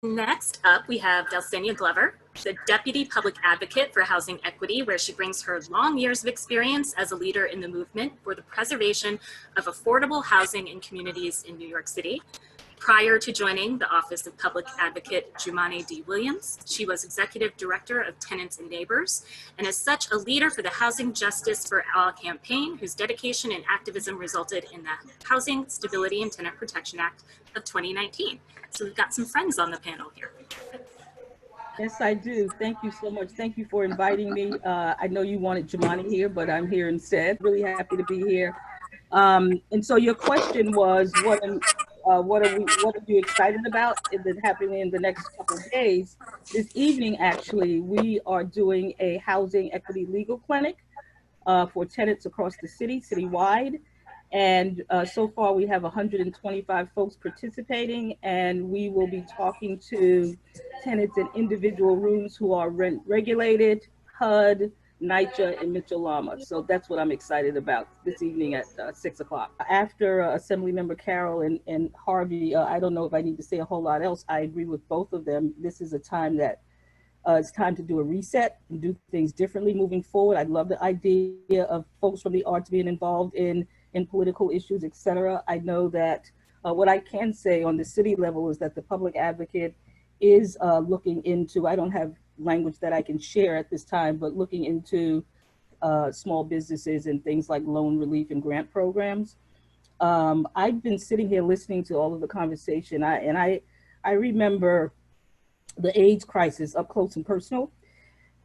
Next up, we have Delsenia Glover, the Deputy Public Advocate for Housing Equity, where she brings her long years of experience as a leader in the movement for the preservation of affordable housing in communities in New York City. Prior to joining the Office of Public Advocate Jumaane D. Williams, she was Executive Director of Tenants and Neighbors, and as such, a leader for the Housing Justice for All campaign, whose dedication and activism resulted in the Housing Stability and Tenant Protection Act of 2019. So we've got some friends on the panel here. Yes, I do. Thank you so much. Thank you for inviting me. I know you wanted Jumaane here, but I'm here instead. Really happy to be here. And so your question was, what are you excited about that's happening in the next couple of days? This evening, actually, we are doing a housing equity legal clinic for tenants across the city, citywide. And so far, we have 125 folks participating, and we will be talking to tenants in individual rooms who are rent regulated, HUD, NYCHA, and Mitchell-Lama. So that's what I'm excited about this evening at 6 o'clock. After Assemblymember Carroll and Harvey, I don't know if I need to say a whole lot else. I agree with both of them. This is a time that it's time to do a reset and do things differently moving forward. I love the idea of folks from the arts being involved in political issues, et cetera. I know that what I can say on the city level is that the public advocate is looking into, I don't have language that I can share at this time, but looking into small businesses and things like loan relief and grant programs. I've been sitting here listening to all of the conversation, and I remember the AIDS crisis up close and personal.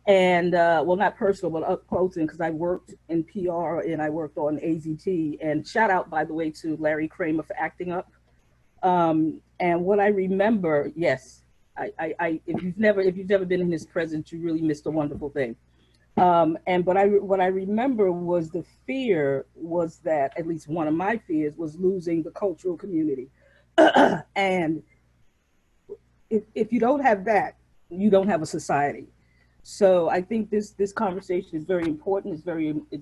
And well, not personal, but up close, because I worked in PR and I worked on AZT. And shout out, by the way, to Larry Kramer for acting up. And what I remember, yes, if you've never been in his presence, you really missed a wonderful thing. But what I remember was the fear was that, at least one of my fears, was losing the cultural community. And if you don't have that, you don't have a society. So I think this conversation is very important. It's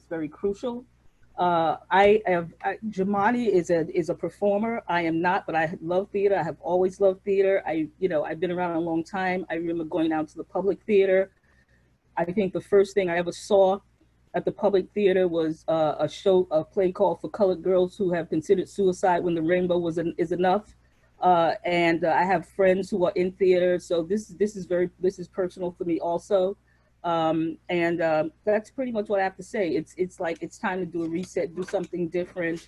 very crucial. Jumaane is a performer. I am not, but I love theater. I have always loved theater. I've been around a long time. I remember going out to the public theater. I think the first thing I ever saw at the public theater was a play called For Colored Girls Who Have Considered Suicide When the Rainbow is Enough. And I have friends who are in theater, so this is personal for me also. That's pretty much what I have to say. It's like it's time to do a reset, do something different,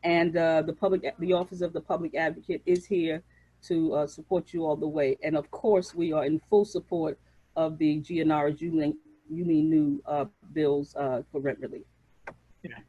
and the Office of the Public Advocate is here to support you all the way. And of course, we are in full support of the Gianara Julie new bills for rent relief. Yeah.